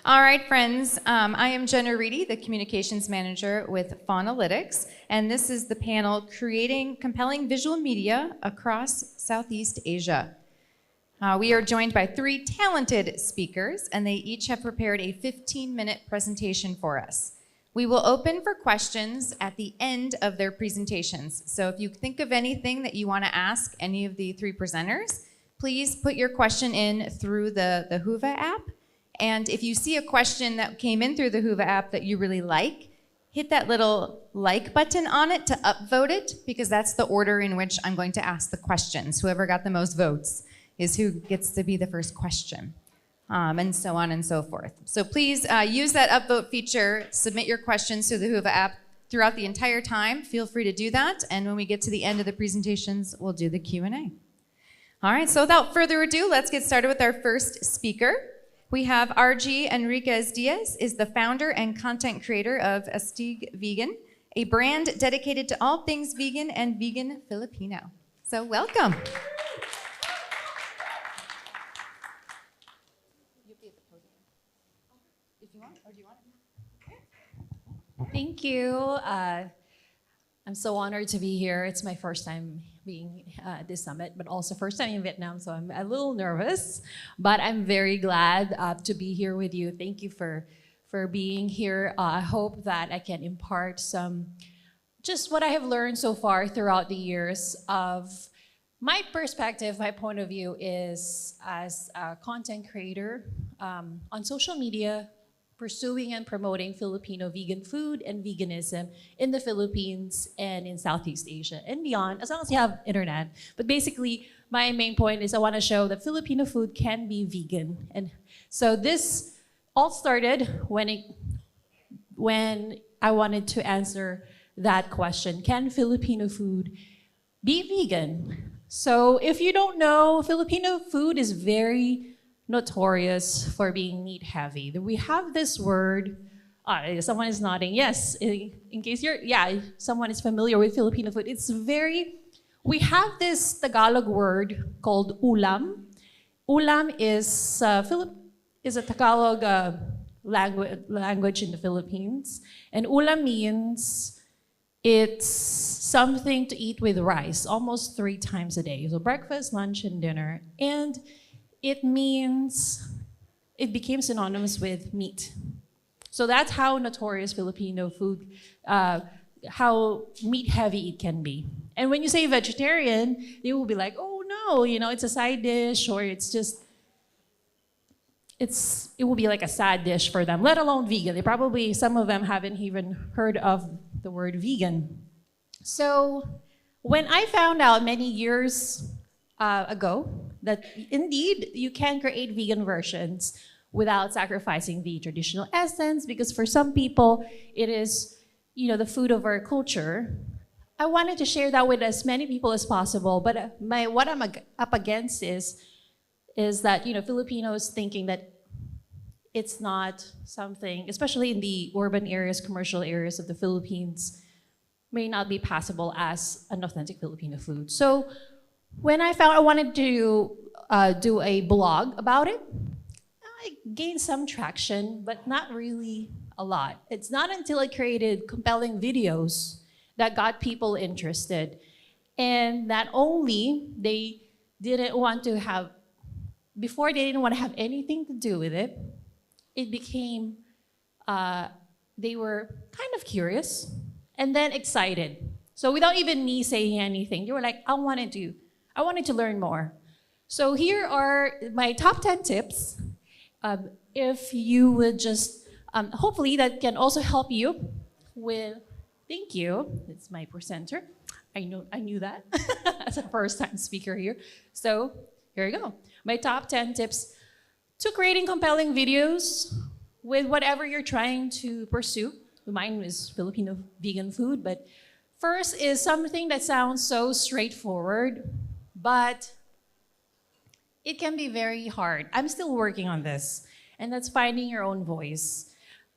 All right, friends. I am Jenna Riedi, the Communications Manager with Faunalytics, and this is the panel Creating Compelling Visual Media Across Southeast Asia. We are joined by three talented speakers, and they each have prepared a 15-minute presentation for us. We will open for questions at the end of their presentations. So if you think of anything that you want to ask any of the three presenters, please put your question in through the Hoot app. And if you see a question that came in through the Hoot app that you really like, hit that little like button on it to upvote it, because that's the order in which I'm going to ask the questions. Whoever got the most votes is who gets to be the first question, and so on and so forth. So please use that upvote feature, submit your questions to the Hoot app throughout the entire time. Feel free to do that, and when we get to the end of the presentations, we'll do the Q&A. All right, so without further ado, let's get started with our first speaker. We have RG Enriquez-Diez, is the founder and content creator of Astig Vegan, a brand dedicated to all things vegan and vegan Filipino. So welcome. Thank you. I'm so honored to be here. It's my first time being at this summit, but also first time in Viet Nam, so I'm a little nervous, but I'm very glad to be here with you. Thank you for being here. I hope that I can impart just what I have learned so far throughout the years of my perspective. My point of view is as a content creator on social media, pursuing and promoting Filipino vegan food and veganism in the Philippines and in Southeast Asia and beyond, as long as you have internet. But basically, my main point is I want to show that Filipino food can be vegan. And so this all started when I wanted to answer that question: can Filipino food be vegan? So if you don't know, Filipino food is very notorious for being meat heavy. We have this word, someone is nodding, yes, in case someone is familiar with Filipino food. We have this Tagalog word called ulam. Ulam is a Tagalog language in the Philippines. And ulam means it's something to eat with rice, almost 3 times a day. So breakfast, lunch, and dinner. And it became synonymous with meat. So that's how notorious Filipino food, how meat heavy it can be. And when you say vegetarian, they will be like, oh no, it's a side dish, or it will be like a sad dish for them, let alone vegan. Some of them haven't even heard of the word vegan. So when I found out many years ago that indeed you can create vegan versions without sacrificing the traditional essence, because for some people it is, the food of our culture. I wanted to share that with as many people as possible, but what I'm up against is that Filipinos thinking that it's not something, especially in the urban areas, commercial areas of the Philippines, may not be passable as an authentic Filipino food. So when I found I wanted to do a blog about it, I gained some traction, but not really a lot. It's not until I created compelling videos that got people interested. And not only they didn't want to have anything to do with it, it became, they were kind of curious and then excited. So without even me saying anything, they were like, I wanted to learn more. So here are my top 10 tips. If you would just, hopefully that can also help you with, thank you, it's my presenter. I knew that as a first-time speaker here. So here we go. My top 10 tips to creating compelling videos with whatever you're trying to pursue. Mine is Filipino vegan food, but first is something that sounds so straightforward, but it can be very hard. I'm still working on this, and that's finding your own voice.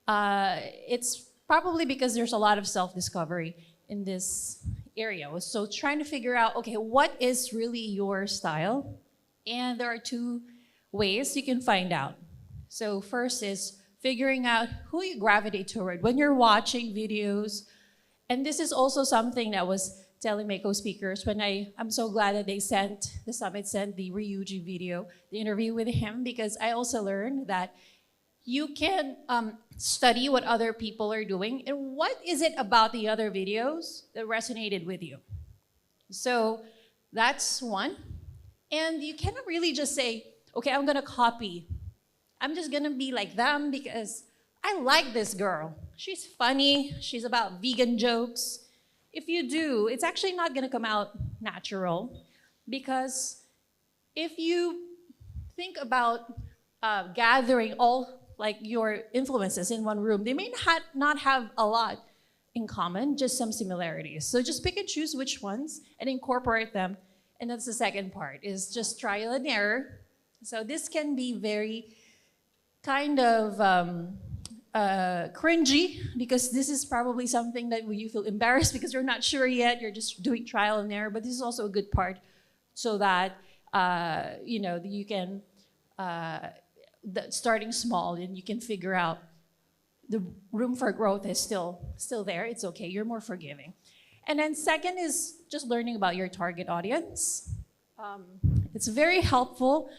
It's probably because there's a lot of self-discovery in this area. So trying to figure out, okay, what is really your style? And there are 2 ways you can find out. So first is figuring out who you gravitate toward when you're watching videos. And this is also something that was telling my co-speakers when I'm so glad that the summit sent the Riedi video, the interview with him, because I also learned that you can study what other people are doing and what is it about the other videos that resonated with you. So that's one. And you cannot really just say, okay, I'm gonna copy. I'm just gonna be like them because I like this girl. She's funny, she's about vegan jokes. If you do, it's actually not gonna come out natural, because if you think about gathering all like your influences in one room, they may not have a lot in common, just some similarities. So just pick and choose which ones and incorporate them. And that's the second part, is just trial and error. So this can be very kind of cringy, because this is probably something that you feel embarrassed because you're not sure yet, you're just doing trial and error, but this is also a good part so that you can, starting small and you can figure out the room for growth is still there, it's okay, you're more forgiving. And then second is just learning about your target audience. It's very helpful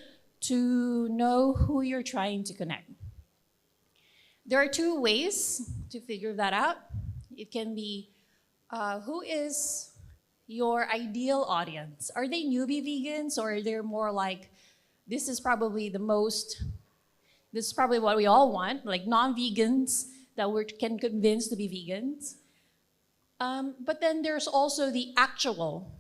to know who you're trying to connect. There are two ways to figure that out. It can be, who is your ideal audience? Are they newbie vegans, or are they more like, this is probably what we all want, like non-vegans that we can convince to be vegans. But then there's also the actual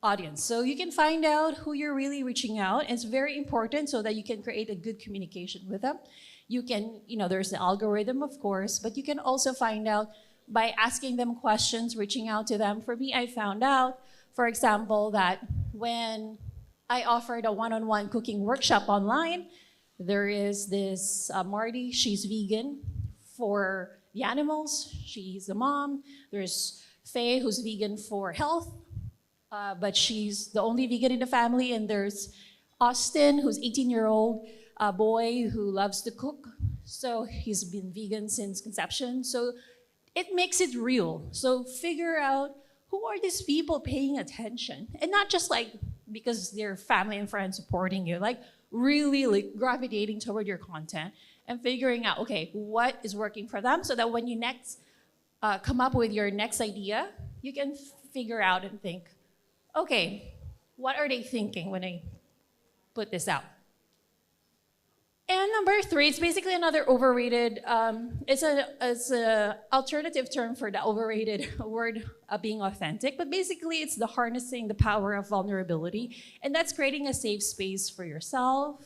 audience. So you can find out who you're really reaching out. And it's very important so that you can create a good communication with them. You can, there's the algorithm, of course, but you can also find out by asking them questions, reaching out to them. For me, I found out, for example, that when I offered a one-on-one cooking workshop online, there is this Marty, she's vegan for the animals, she's a mom. There's Faye, who's vegan for health, but she's the only vegan in the family. And there's Austin, who's 18-year-old boy who loves to cook. So he's been vegan since conception. So it makes it real. So figure out, who are these people paying attention? And not just like because they're family and friends supporting you, like really like gravitating toward your content and figuring out, okay, what is working for them, so that when you next come up with your next idea, you can figure out and think, okay, what are they thinking when I put this out? And number three, it's basically another overrated, it's an alternative term for the overrated word being authentic, but basically it's the harnessing the power of vulnerability, and that's creating a safe space for yourself,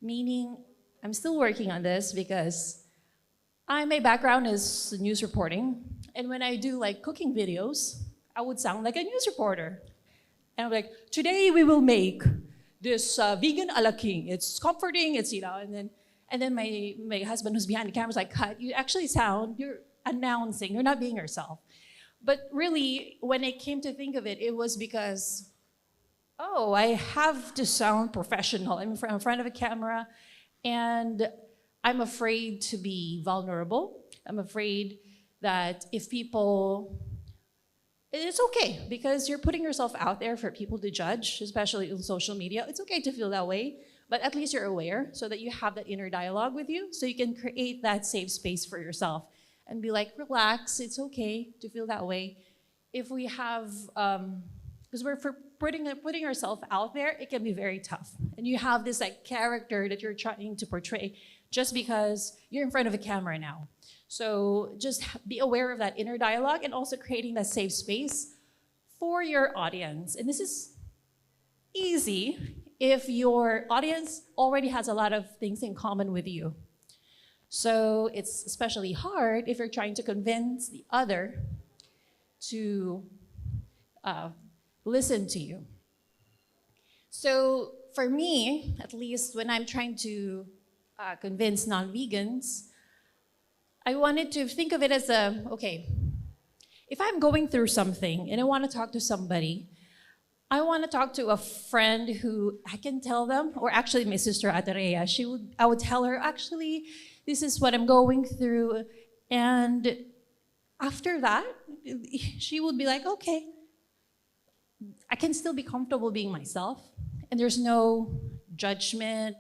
meaning, I'm still working on this because my background is news reporting, and when I do like cooking videos, I would sound like a news reporter. And I'm like, today we will make this vegan a la king. It's comforting, it's, and then my husband who's behind the camera is like, cut, you actually you're announcing, you're not being yourself. But really, when I came to think of it, it was because, I have to sound professional. I'm in front of a camera, and I'm afraid to be vulnerable. I'm afraid that if people, it's okay, because you're putting yourself out there for people to judge, especially on social media. It's okay to feel that way, but at least you're aware so that you have that inner dialogue with you, so you can create that safe space for yourself and be like, relax, it's okay to feel that way. If we have, because we're putting ourselves out there, it can be very tough. And you have this like character that you're trying to portray just because you're in front of a camera now. So just be aware of that inner dialogue and also creating that safe space for your audience. And this is easy if your audience already has a lot of things in common with you. So it's especially hard if you're trying to convince the other to listen to you. So for me, at least when I'm trying to convince non-vegans, I wanted to think of it as okay, if I'm going through something and I want to talk to somebody, I want to talk to a friend who I can tell them, or actually my sister Atareya, I would tell her, actually, this is what I'm going through. And after that, she would be like, okay, I can still be comfortable being myself, and there's no judgment.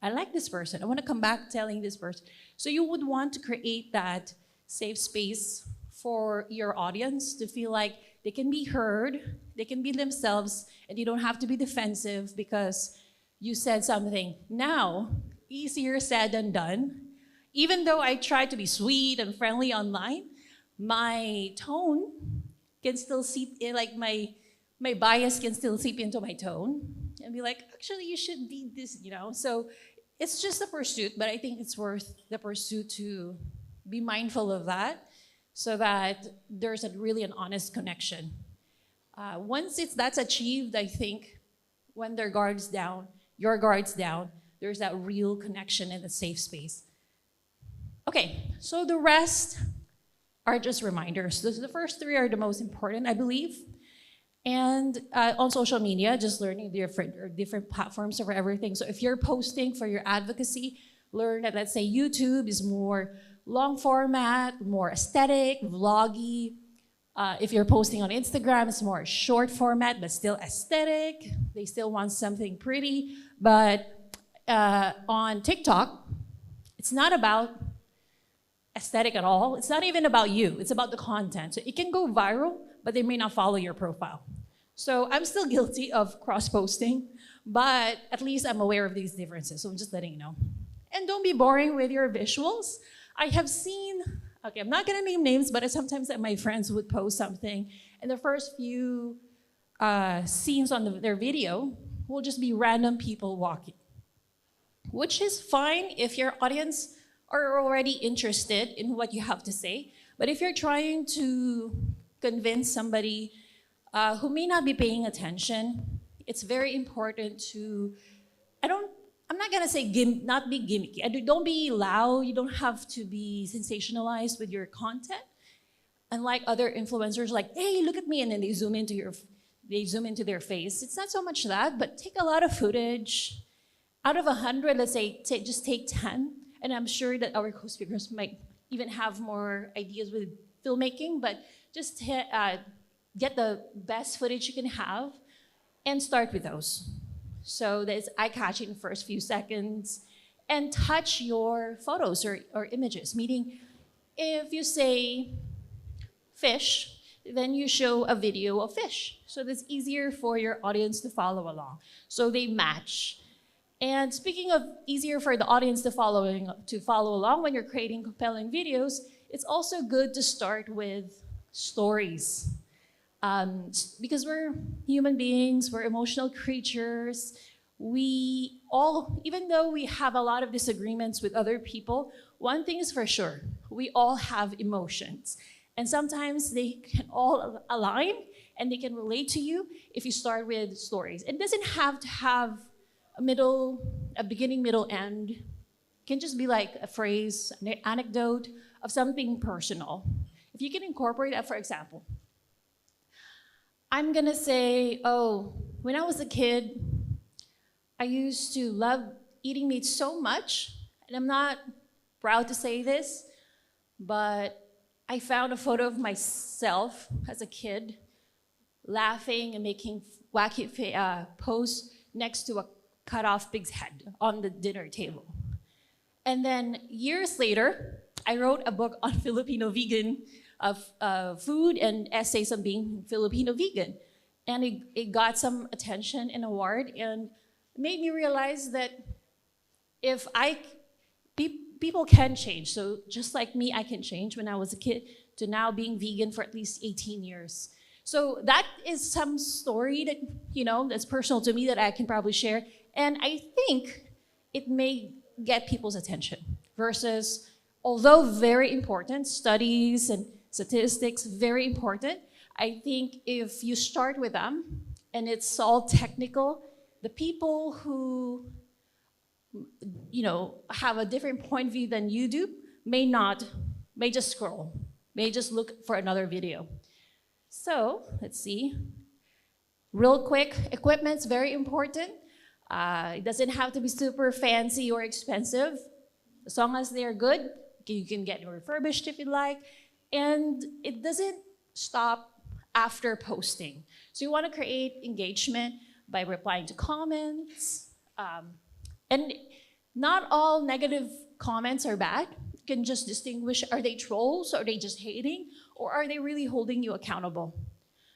I like this person. I want to come back telling this person. So you would want to create that safe space for your audience to feel like they can be heard, they can be themselves, and you don't have to be defensive because you said something. Now, easier said than done. Even though I try to be sweet and friendly online, my tone can still seep in, like my bias can still seep into my tone and be like, actually, you should be this, you know? So it's just a pursuit, but I think it's worth the pursuit to be mindful of that so that there's really an honest connection. Once that's achieved, I think when their guard's down, your guard's down, there's that real connection in the safe space. Okay, so the rest are just reminders. The first three are the most important, I believe. And on social media, just learning different platforms for everything. So if you're posting for your advocacy, learn that, let's say, YouTube is more long format, more aesthetic, vloggy. If you're posting on Instagram, it's more short format, but still aesthetic. They still want something pretty. But on TikTok, it's not about aesthetic at all. It's not even about you. It's about the content. So it can go viral, but they may not follow your profile. So I'm still guilty of cross-posting, but at least I'm aware of these differences. So I'm just letting you know. And don't be boring with your visuals. I have seen, okay, I'm not gonna name names, but sometimes my friends would post something, and the first few scenes on their video will just be random people walking, which is fine if your audience are already interested in what you have to say. But if you're trying to convince somebody who may not be paying attention, it's very important to, I'm not gonna say not be gimmicky. Don't be loud, you don't have to be sensationalized with your content. Unlike other influencers like, hey, look at me, and then they zoom into their face. It's not so much that, but take a lot of footage. Out of 100, let's say, just take 10. And I'm sure that our co-speakers might even have more ideas with filmmaking, but just get the best footage you can have and start with those. So that it's eye-catching first few seconds, and touch your photos or images. Meaning, if you say fish, then you show a video of fish. So that's easier for your audience to follow along. So they match. And speaking of easier for the audience to follow along when you're creating compelling videos, it's also good to start with stories. Because we're human beings, we're emotional creatures. We all, even though we have a lot of disagreements with other people, one thing is for sure, we all have emotions. And sometimes they can all align and they can relate to you if you start with stories. It doesn't have to have a beginning, middle, end. It can just be like a phrase, an anecdote of something personal. If you can incorporate that, for example, I'm gonna say, oh, when I was a kid, I used to love eating meat so much, and I'm not proud to say this, but I found a photo of myself as a kid laughing and making wacky pose next to a cut-off pig's head on the dinner table. And then years later, I wrote a book on Filipino vegan food and essays on being Filipino vegan. And it got some attention and award, and made me realize that people can change. So just like me, I can change when I was a kid to now being vegan for at least 18 years. So that is some story that, that's personal to me that I can probably share. And I think it may get people's attention versus, although very important, studies and statistics, very important. I think if you start with them and it's all technical, the people who, have a different point of view than you do may just scroll, may just look for another video. So let's see. Real quick, equipment's very important. It doesn't have to be super fancy or expensive. As long as they're good, you can get refurbished if you like. And it doesn't stop after posting. So you want to create engagement by replying to comments. And not all negative comments are bad. You can just distinguish, are they trolls? Are they just hating? Or are they really holding you accountable?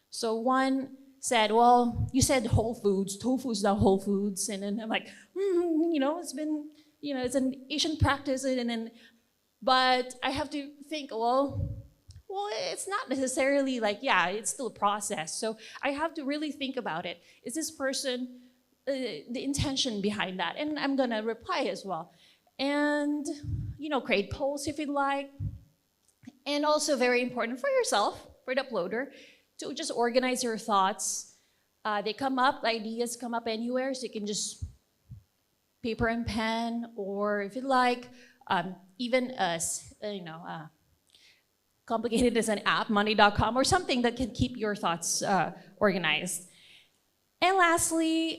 So one said, well, you said Whole Foods, tofu's not Whole Foods. And then I'm like, it's been, it's an Asian practice. But I have to think, well, it's not necessarily like, yeah, it's still a process. So I have to really think about it. Is this person, the intention behind that? And I'm gonna reply as well. And, create polls if you'd like. And also very important for yourself, for the uploader, to just organize your thoughts. They come up, ideas come up anywhere, so you can just paper and pen, or if you'd like, even complicated as an app, money.com, or something that can keep your thoughts organized. And lastly,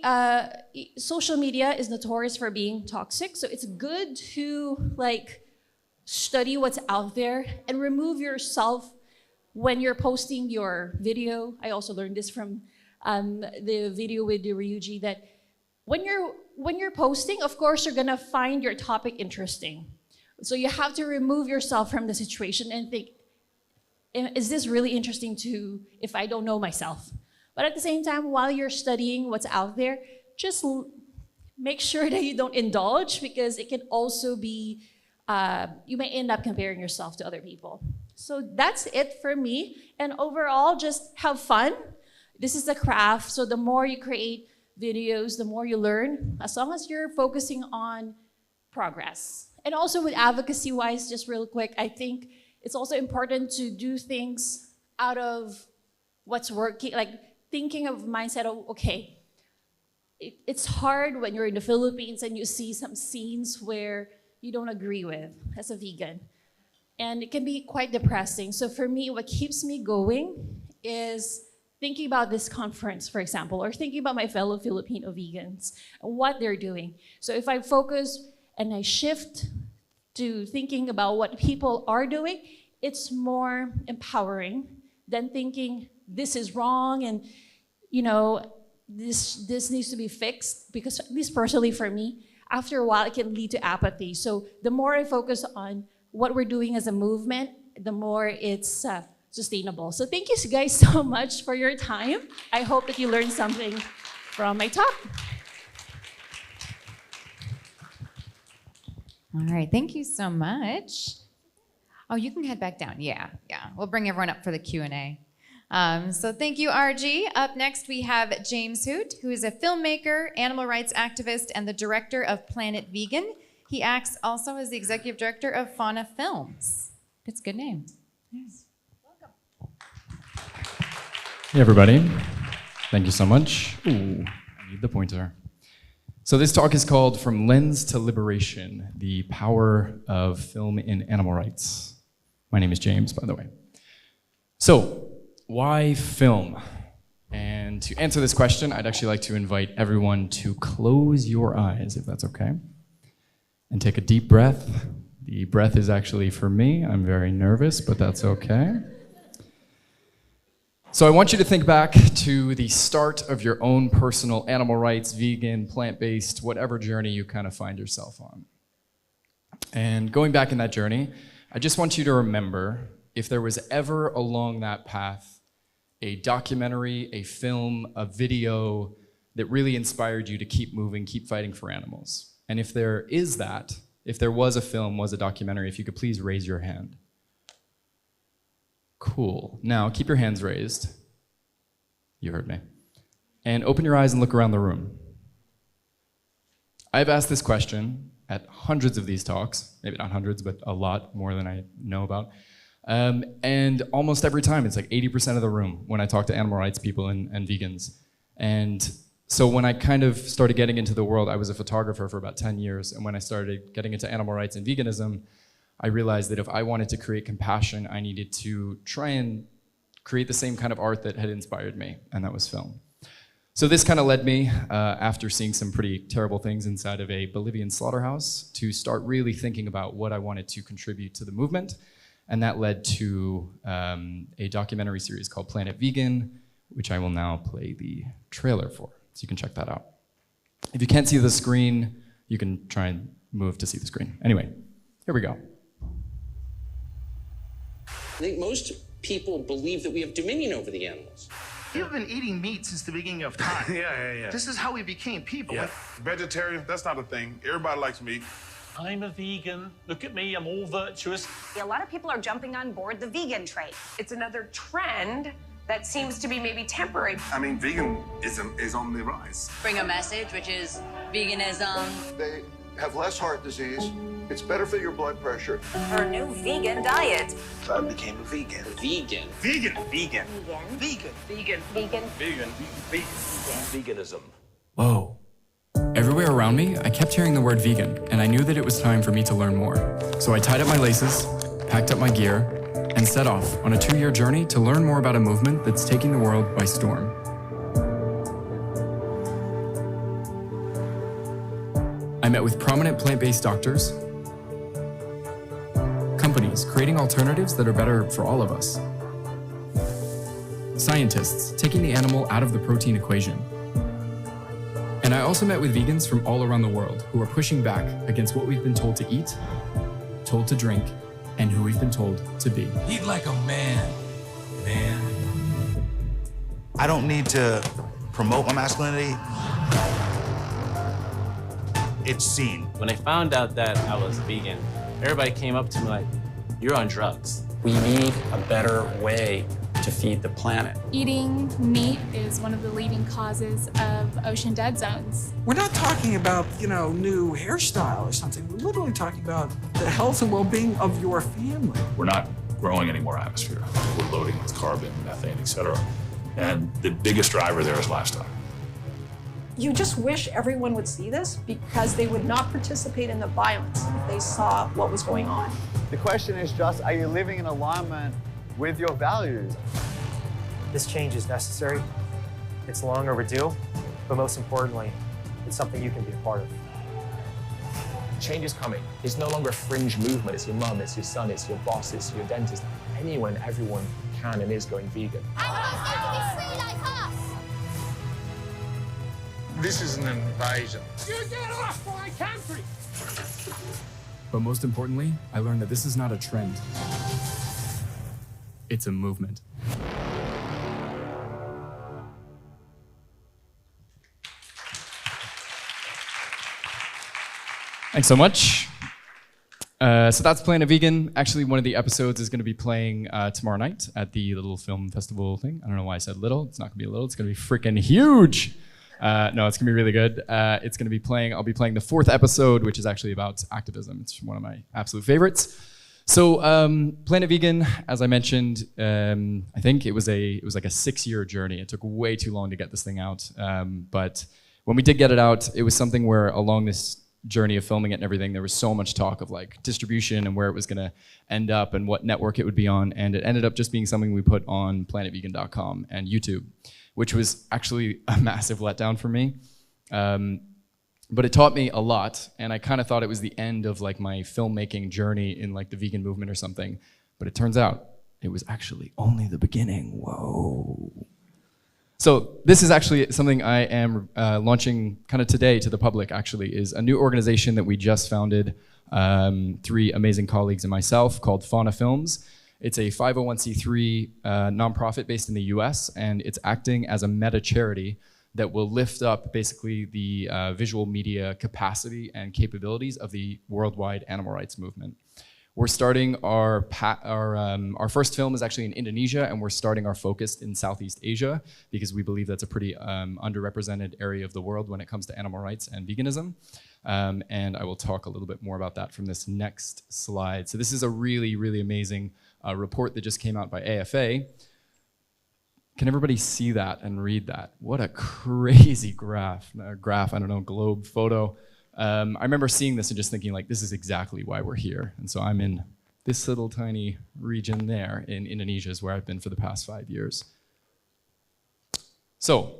social media is notorious for being toxic, so it's good to study what's out there and remove yourself when you're posting your video. I also learned this from the video with the Riedi, that when you're posting, of course, you're gonna find your topic interesting. So you have to remove yourself from the situation and think, is this really interesting if I don't know myself? But at the same time, while you're studying what's out there, just make sure that you don't indulge, because it can also be, you may end up comparing yourself to other people. So that's it for me. And overall, just have fun. This is a craft, so the more you create videos, the more you learn, as long as you're focusing on progress. And also with advocacy-wise, just real quick, I think it's also important to do things out of what's working, like thinking of mindset of, okay, it's hard when you're in the Philippines and you see some scenes where you don't agree with as a vegan. And it can be quite depressing. So for me, what keeps me going is thinking about this conference, for example, or thinking about my fellow Filipino vegans and what they're doing. So if I focus and I shift to thinking about what people are doing, it's more empowering than thinking this is wrong and this needs to be fixed, because at least personally for me, after a while it can lead to apathy. So the more I focus on what we're doing as a movement, the more it's sustainable. So thank you guys so much for your time. I hope that you learned something from my talk. All right, thank you so much. Oh, you can head back down. Yeah. We'll bring everyone up for the Q&A. So thank you, RG. Up next, we have James Hoot, who is a filmmaker, animal rights activist, and the director of Planet Vegan. He acts also as the executive director of Fauna Films. That's a good name. Yes. Welcome. Hey, everybody. Thank you so much. Ooh, I need the pointer. So this talk is called From Lens to Liberation, the Power of Film in Animal Rights. My name is James, by the way. So, why film? And to answer this question, I'd actually like to invite everyone to close your eyes, if that's okay, and take a deep breath. The breath is actually for me. I'm very nervous, but that's okay. So I want you to think back to the start of your own personal animal rights, vegan, plant-based, whatever journey you kind of find yourself on. And going back in that journey, I just want you to remember, if there was ever along that path a documentary, a film, a video that really inspired you to keep moving, keep fighting for animals. And if there is that, if there was a film, was a documentary, if you could please raise your hand. Cool. Now, keep your hands raised. You heard me. And open your eyes and look around the room. I've asked this question at hundreds of these talks, maybe not hundreds, but a lot more than I know about. And almost every time, it's like 80% of the room when I talk to animal rights people and vegans. And so when I kind of started getting into the world, I was a photographer for about 10 years. And when I started getting into animal rights and veganism, I realized that if I wanted to create compassion, I needed to try and create the same kind of art that had inspired me, and that was film. So this kind of led me, after seeing some pretty terrible things inside of a Bolivian slaughterhouse, to start really thinking about what I wanted to contribute to the movement. And that led to a documentary series called Planet Vegan, which I will now play the trailer for. So you can check that out. If you can't see the screen, you can try and move to see the screen. Anyway, here we go. I think most people believe that we have dominion over the animals. You've been eating meat since the beginning of time. Yeah. This is how we became people. Yeah. Vegetarian, that's not a thing. Everybody likes meat. I'm a vegan. Look at me, I'm all virtuous. A lot of people are jumping on board the vegan train. It's another trend that seems to be maybe temporary. I mean, veganism is on the rise. Bring a message, which is veganism. They have less heart disease. It's better for your blood pressure. Her new vegan diet. So I became a vegan. Vegan. Vegan. Vegan. Vegan. Vegan. Vegan. Vegan. Veganism. Whoa. Everywhere around me, I kept hearing the word vegan, and I knew that it was time for me to learn more. So I tied up my laces, packed up my gear, and set off on a 2-year journey to learn more about a movement that's taking the world by storm. I met with prominent plant-based doctors, companies creating alternatives that are better for all of us, scientists taking the animal out of the protein equation. And I also met with vegans from all around the world who are pushing back against what we've been told to eat, told to drink, and who we've been told to be. Eat like a man. I don't need to promote my masculinity. It's seen. When I found out that I was vegan, everybody came up to me like, you're on drugs. We need a better way to feed the planet. Eating meat is one of the leading causes of ocean dead zones. We're not talking about, new hairstyle or something. We're literally talking about the health and well-being of your family. We're not growing any more atmosphere. We're loading with carbon, methane, etc. And the biggest driver there is livestock. You just wish everyone would see this because they would not participate in the violence if they saw what was going on. The question is just, are you living in alignment with your values? This change is necessary. It's long overdue, but most importantly, it's something you can be a part of. Change is coming. It's no longer a fringe movement. It's your mum, it's your son, it's your boss, it's your dentist. Anyone, everyone can and is going vegan. Everyone's going to be free like us! This is an invasion. You get off my country! But most importantly, I learned that this is not a trend. It's a movement. Thanks so much. So that's Planet Vegan. Actually, one of the episodes is going to be playing tomorrow night at the little film festival thing. I don't know why I said little. It's not going to be little. It's going to be freaking huge. No, it's going to be really good. It's going to be playing. I'll be playing the 4th episode, which is actually about activism. It's one of my absolute favorites. So Planet Vegan, as I mentioned, I think it was like a 6-year journey. It took way too long to get this thing out. But when we did get it out, it was something where along this journey of filming it and everything, there was so much talk of like distribution and where it was going to end up and what network it would be on. And it ended up just being something we put on planetvegan.com and YouTube, which was actually a massive letdown for me. But it taught me a lot, and I kind of thought it was the end of like my filmmaking journey in like the vegan movement or something. But it turns out it was actually only the beginning. Whoa. So this is actually something I am launching kind of today to the public, actually, is a new organization that we just founded, 3 amazing colleagues and myself, called Fauna Films. It's a 501c3 nonprofit based in the US, and it's acting as a meta charity that will lift up basically the visual media capacity and capabilities of the worldwide animal rights movement. We're starting our first film is actually in Indonesia, and we're starting our focus in Southeast Asia because we believe that's a pretty underrepresented area of the world when it comes to animal rights and veganism. And I will talk a little bit more about that from this next slide. So this is a really, really amazing report that just came out by AFA. Can everybody see that and read that? What a crazy graph, I don't know, globe photo. I remember seeing this and just thinking like, this is exactly why we're here. And so I'm in this little tiny region there in Indonesia is where I've been for the past 5 years. So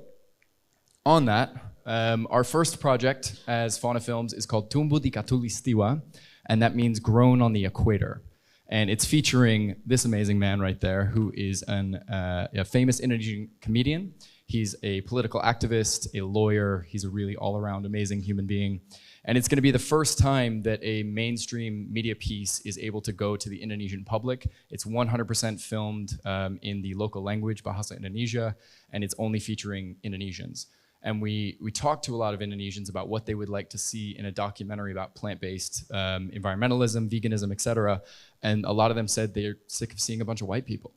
on that, our first project as Fauna Films is called Tumbuh di Khatulistiwa, and that means grown on the equator. And it's featuring this amazing man right there, who is a famous Indonesian comedian. He's a political activist, a lawyer. He's a really all-around amazing human being. And it's going to be the first time that a mainstream media piece is able to go to the Indonesian public. It's 100% filmed in the local language, Bahasa Indonesia, and it's only featuring Indonesians. And we talked to a lot of Indonesians about what they would like to see in a documentary about plant-based environmentalism, veganism, etc. And a lot of them said they're sick of seeing a bunch of white people.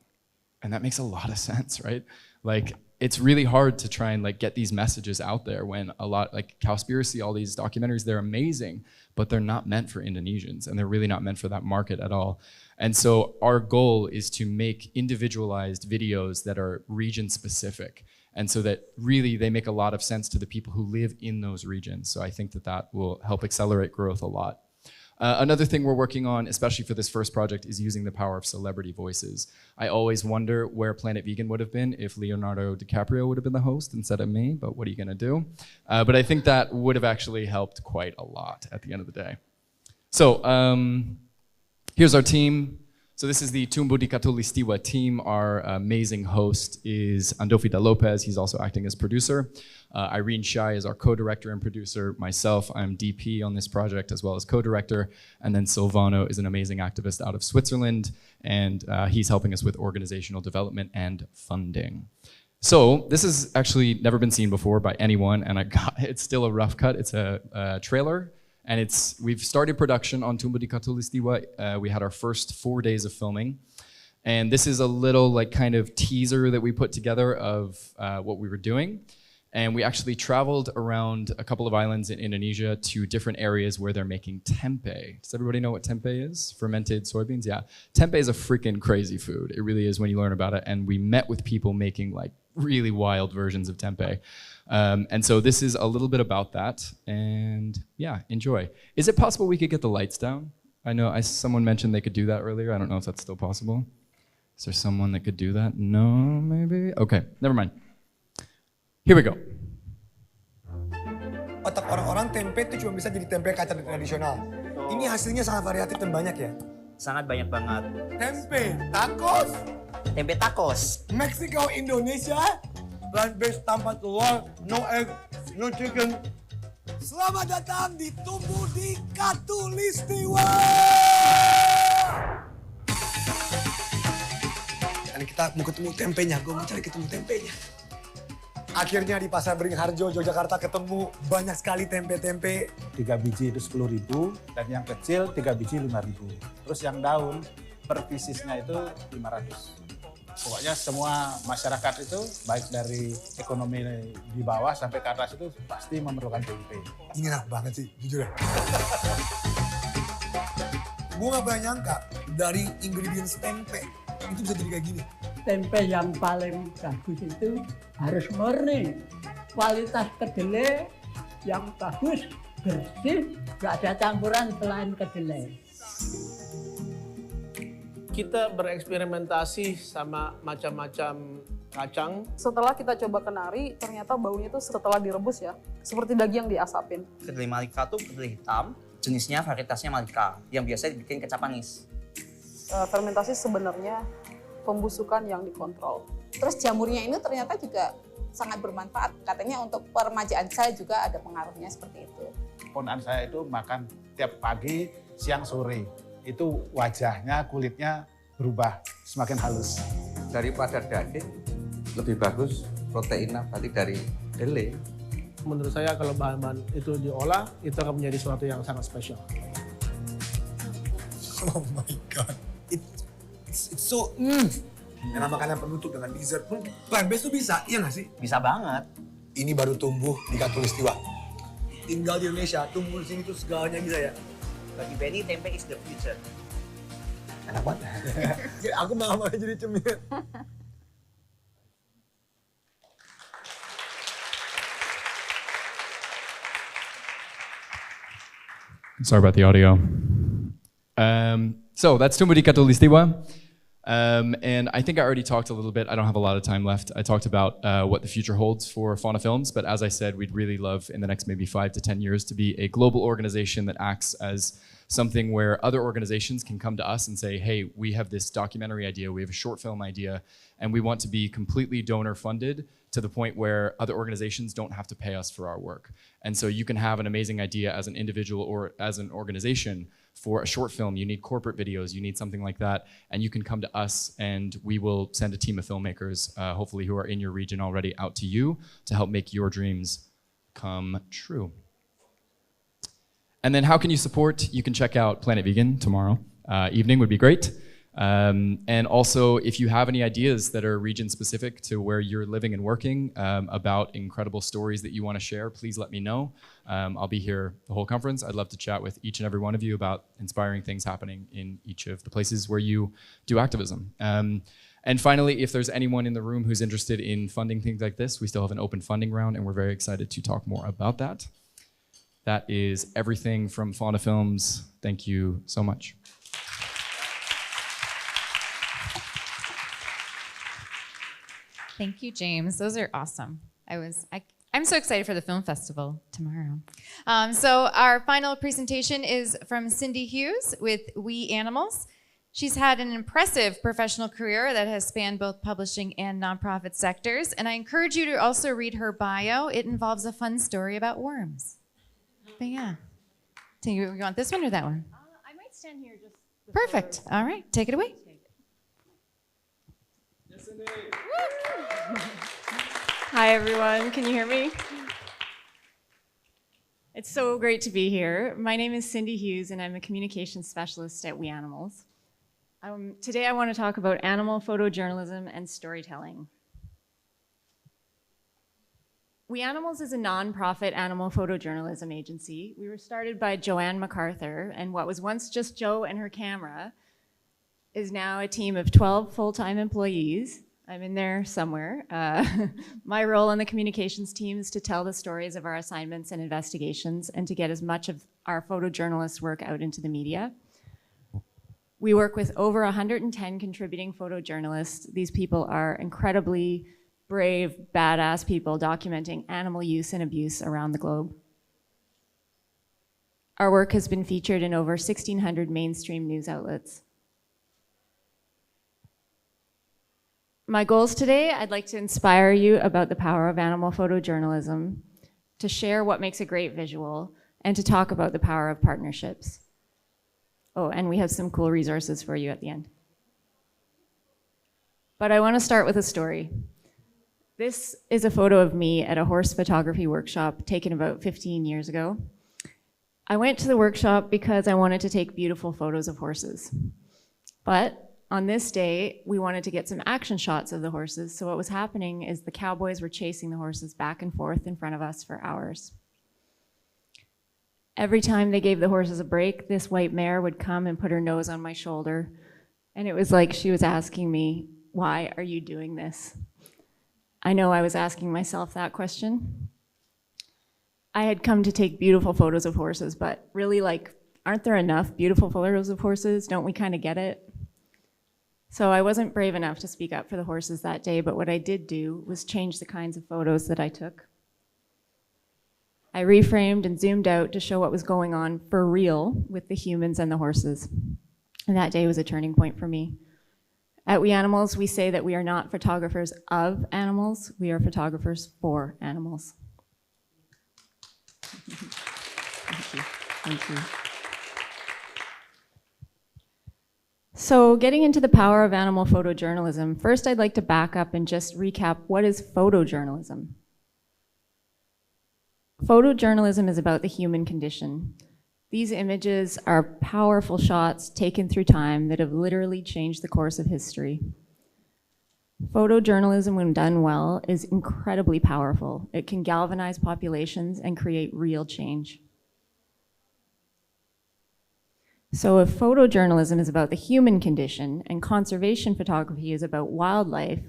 And that makes a lot of sense, right? Like, it's really hard to try and like get these messages out there when a lot, like Cowspiracy, all these documentaries, they're amazing, but they're not meant for Indonesians, and they're really not meant for that market at all. And so our goal is to make individualized videos that are region specific, and so that really they make a lot of sense to the people who live in those regions. So I think that that will help accelerate growth a lot. Another thing we're working on, especially for this first project, is using the power of celebrity voices. I always wonder where Planet Vegan would have been if Leonardo DiCaprio would have been the host instead of me, but what are you gonna do? But I think that would have actually helped quite a lot at the end of the day. So here's our team. So this is the Tumbuh di Khatulistiwa team. Our amazing host is Andofita Lopez. He's also acting as producer. Irene Shai is our co-director and producer. Myself, I'm DP on this project as well as co-director. And then Silvano is an amazing activist out of Switzerland, and he's helping us with organizational development and funding. So this has actually never been seen before by anyone, and it's still a rough cut. It's a trailer. And we've started production on Tumbuh di Khatulistiwa. We had our first 4 days of filming. And this is a little like kind of teaser that we put together of what we were doing. And we actually traveled around a couple of islands in Indonesia to different areas where they're making tempeh. Does everybody know what tempeh is? Fermented soybeans? Yeah. Tempeh is a freaking crazy food. It really is when you learn about it. And we met with people making like really wild versions of tempeh. And so this is a little bit about that, and yeah, enjoy. Is it possible we could get the lights down? I know someone mentioned they could do that earlier. I don't know if that's still possible. Is there someone that could do that? No, maybe? Okay, never mind. Here we go. Otak orang-orang tempe itu cuma bisa jadi tempe kacang tradisional. Ini hasilnya sangat variatif dan banyak ya? Sangat banyak banget. Tempe tacos. Tempe tacos. Meksiko, Indonesia. Plant-based tanpa telur, no egg, no chicken. Selamat datang di Tumbuh di Khatulistiwa. Dan kita mau ketemu tempenya, gue mau cari ketemu tempenya. Akhirnya di Pasar Beringharjo, Yogyakarta ketemu banyak sekali tempe-tempe. 3 biji itu 10.000, dan yang kecil 3 biji 5.000. Terus yang daun per piecesnya itu 500. Pokoknya semua masyarakat itu, baik dari ekonomi di bawah sampai ke atas itu pasti memerlukan tempe. Ini enak banget sih, jujur ya. Gue gak pernah nyangka dari ingredients tempe itu bisa jadi kayak gini. Tempe yang paling bagus itu harus murni. Kualitas kedelai yang bagus, bersih, gak ada campuran selain kedelai. Kita bereksperimentasi sama macam-macam kacang. Setelah kita coba kenari, ternyata baunya itu setelah direbus ya, seperti daging yang diasapin. Kedelai Malika tuh kedelai hitam, jenisnya varietasnya Malika, yang biasa dibikin kecap manis. Fermentasi sebenarnya pembusukan yang dikontrol. Terus jamurnya ini ternyata juga sangat bermanfaat. Katanya untuk peremajaan saya juga ada pengaruhnya seperti itu. Ponakan saya itu makan tiap pagi, siang, sore. Itu wajahnya, kulitnya berubah, semakin halus. Daripada daging, lebih bagus protein nabati dari kedelai. Menurut saya kalau bahan-bahan itu diolah, itu akan menjadi sesuatu yang sangat spesial. Oh my God. It's so... Karena makanan penutup dengan dessert pun plant-based tuh bisa, iya nggak sih? Bisa banget. Ini baru tumbuh di Khatulistiwa. Tinggal di Indonesia, tumbuh di sini tuh segalanya bisa ya. Bagi Benny, tempe is the future. Enak banget. Aku malah jadi cemil. Sorry about the audio. So that's Tumbuh di Khatulistiwa. And I think I already talked a little bit. I don't have a lot of time left. I talked about what the future holds for Fauna Films, but as I said, we'd really love in the next maybe 5 to 10 years to be a global organization that acts as something where other organizations can come to us and say, hey, we have this documentary idea, we have a short film idea, and we want to be completely donor funded to the point where other organizations don't have to pay us for our work. And so you can have an amazing idea as an individual or as an organization for a short film. You need corporate videos, you need something like that, and you can come to us and we will send a team of filmmakers, hopefully who are in your region already, out to you to help make your dreams come true. And then how can you support? You can check out Planet Vegan tomorrow evening would be great. And also, if you have any ideas that are region specific to where you're living and working about incredible stories that you want to share, please let me know. I'll be here the whole conference. I'd love to chat with each and every one of you about inspiring things happening in each of the places where you do activism. And finally, if there's anyone in the room who's interested in funding things like this, we still have an open funding round and we're very excited to talk more about that. That is everything from Fauna Films. Thank you so much. Thank you, James. Those are awesome. I'm so excited for the film festival tomorrow. So our final presentation is from Cindy Hughes with We Animals. She's had an impressive professional career that has spanned both publishing and nonprofit sectors, and I encourage you to also read her bio. It involves a fun story about worms. But yeah. Do you want this one or that one? I might stand here just. Perfect. All right, take it away. Hi, everyone. Can you hear me? It's so great to be here. My name is Cindy Hughes, and I'm a communications specialist at We Animals. Today, I want to talk about animal photojournalism and storytelling. We Animals is a nonprofit animal photojournalism agency. We were started by Joanne MacArthur, and what was once just Jo and her camera is now a team of 12 full-time employees. I'm in there somewhere. My role on the communications team is to tell the stories of our assignments and investigations and to get as much of our photojournalist work out into the media. We work with over 110 contributing photojournalists. These people are incredibly brave, badass people documenting animal use and abuse around the globe. Our work has been featured in over 1,600 mainstream news outlets. My goals today, I'd like to inspire you about the power of animal photojournalism, to share what makes a great visual, and to talk about the power of partnerships. Oh, and we have some cool resources for you at the end. But I want to start with a story. This is a photo of me at a horse photography workshop taken about 15 years ago. I went to the workshop because I wanted to take beautiful photos of horses. But on this day, we wanted to get some action shots of the horses, so what was happening is the cowboys were chasing the horses back and forth in front of us for hours. Every time they gave the horses a break, this white mare would come and put her nose on my shoulder, and it was like she was asking me, why are you doing this? I know I was asking myself that question. I had come to take beautiful photos of horses, but really, aren't there enough beautiful photos of horses? Don't we kind of get it? So I wasn't brave enough to speak up for the horses that day, but what I did do was change the kinds of photos that I took. I reframed and zoomed out to show what was going on for real with the humans and the horses. And that day was a turning point for me. At We Animals, we say that we are not photographers of animals, we are photographers for animals. Thank you. Thank you. So getting into the power of animal photojournalism, first I'd like to back up and just recap what is photojournalism. Photojournalism is about the human condition. These images are powerful shots taken through time that have literally changed the course of history. Photojournalism, when done well, is incredibly powerful. It can galvanize populations and create real change. So if photojournalism is about the human condition and conservation photography is about wildlife,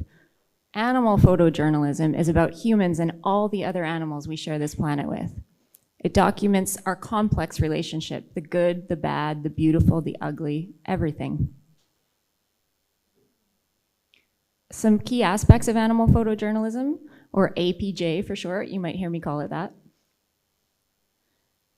animal photojournalism is about humans and all the other animals we share this planet with. It documents our complex relationship, the good, the bad, the beautiful, the ugly, everything. Some key aspects of animal photojournalism, or APJ for short, you might hear me call it that.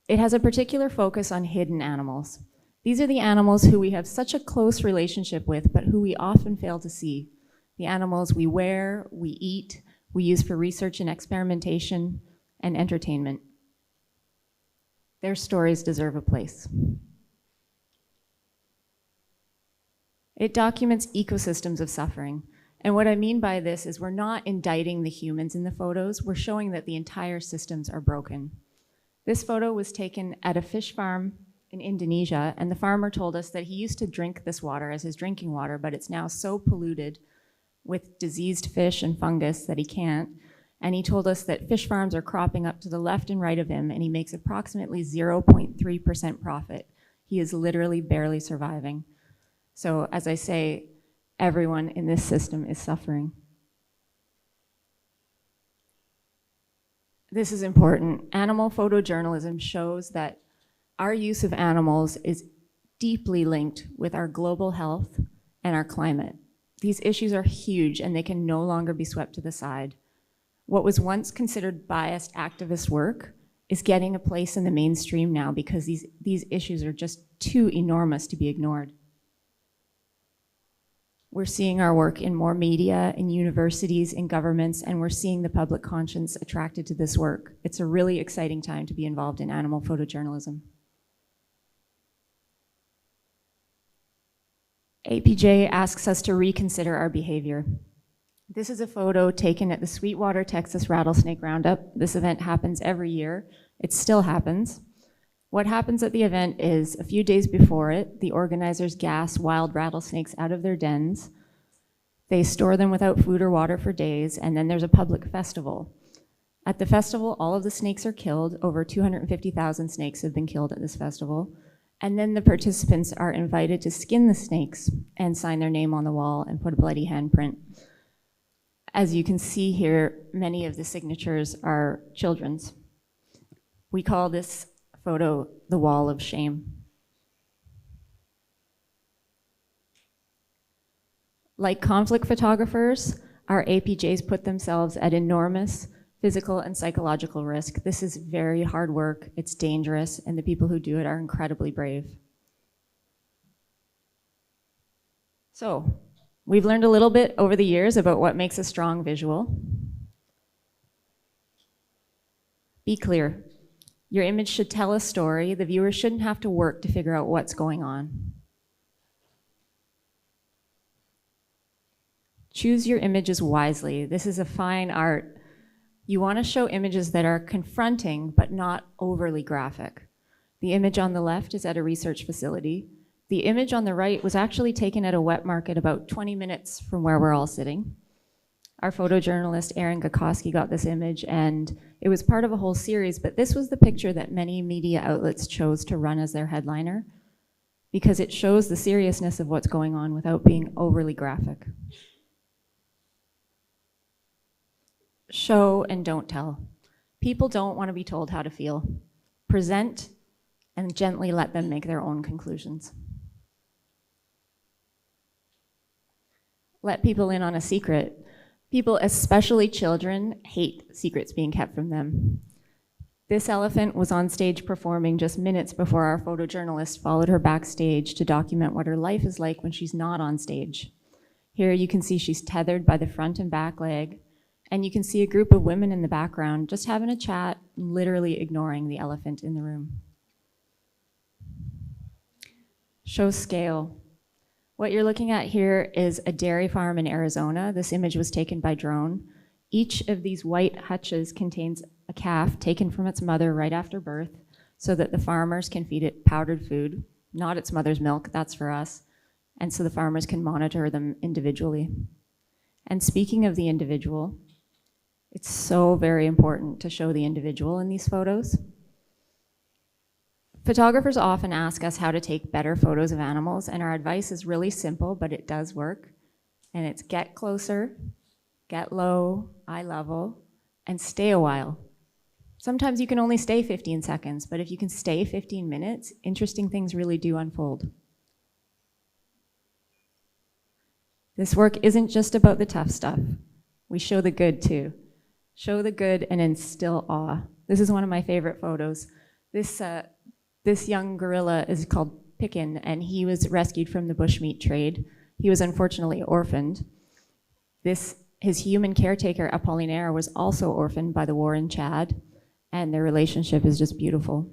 It has a particular focus on hidden animals. These are the animals who we have such a close relationship with, but who we often fail to see. The animals we wear, we eat, we use for research and experimentation and entertainment. Their stories deserve a place. It documents ecosystems of suffering. And what I mean by this is we're not indicting the humans in the photos, we're showing that the entire systems are broken. This photo was taken at a fish farm in Indonesia, and the farmer told us that he used to drink this water as his drinking water, but it's now so polluted with diseased fish and fungus that he can't. And he told us that fish farms are cropping up to the left and right of him, and he makes approximately 0.3% profit. He is literally barely surviving. So as I say, everyone in this system is suffering. This is important. Animal photojournalism shows that our use of animals is deeply linked with our global health and our climate. These issues are huge and they can no longer be swept to the side. What was once considered biased activist work is getting a place in the mainstream now because these issues are just too enormous to be ignored. We're seeing our work in more media, in universities, in governments, and we're seeing the public conscience attracted to this work. It's a really exciting time to be involved in animal photojournalism. APJ asks us to reconsider our behavior. This is a photo taken at the Sweetwater, Texas Rattlesnake Roundup. This event happens every year. It still happens. What happens at the event is, a few days before it, the organizers gas wild rattlesnakes out of their dens. They store them without food or water for days, and then there's a public festival. At the festival, all of the snakes are killed. Over 250,000 snakes have been killed at this festival. And then the participants are invited to skin the snakes and sign their name on the wall and put a bloody handprint. As you can see here, many of the signatures are children's. We call this photo the wall of shame. Like conflict photographers, our APJs put themselves at enormous physical and psychological risk. This is very hard work, it's dangerous, and the people who do it are incredibly brave. So, we've learned a little bit over the years about what makes a strong visual. Be clear. Your image should tell a story. The viewer shouldn't have to work to figure out what's going on. Choose your images wisely. This is a fine art. You want to show images that are confronting but not overly graphic. The image on the left is at a research facility. The image on the right was actually taken at a wet market about 20 minutes from where we're all sitting. Our photojournalist Erin Gakowski got this image, and it was part of a whole series, but this was the picture that many media outlets chose to run as their headliner because it shows the seriousness of what's going on without being overly graphic. Show and don't tell. People don't want to be told how to feel. Present and gently let them make their own conclusions. Let people in on a secret. People, especially children, hate secrets being kept from them. This elephant was on stage performing just minutes before our photojournalist followed her backstage to document what her life is like when she's not on stage. Here you can see she's tethered by the front and back leg, and you can see a group of women in the background just having a chat, literally ignoring the elephant in the room. Show scale. What you're looking at here is a dairy farm in Arizona. This image was taken by drone. Each of these white hutches contains a calf taken from its mother right after birth so that the farmers can feed it powdered food, not its mother's milk, that's for us, and so the farmers can monitor them individually. And speaking of the individual, it's so very important to show the individual in these photos. Photographers often ask us how to take better photos of animals, and our advice is really simple, but it does work. And it's get closer, get low, eye level, and stay a while. Sometimes you can only stay 15 seconds, but if you can stay 15 minutes, interesting things really do unfold. This work isn't just about the tough stuff. We show the good too. Show the good and instill awe. This is one of my favorite photos. This young gorilla is called Picken, and he was rescued from the bushmeat trade. He was unfortunately orphaned. His human caretaker, Apollinaire, was also orphaned by the war in Chad, and their relationship is just beautiful.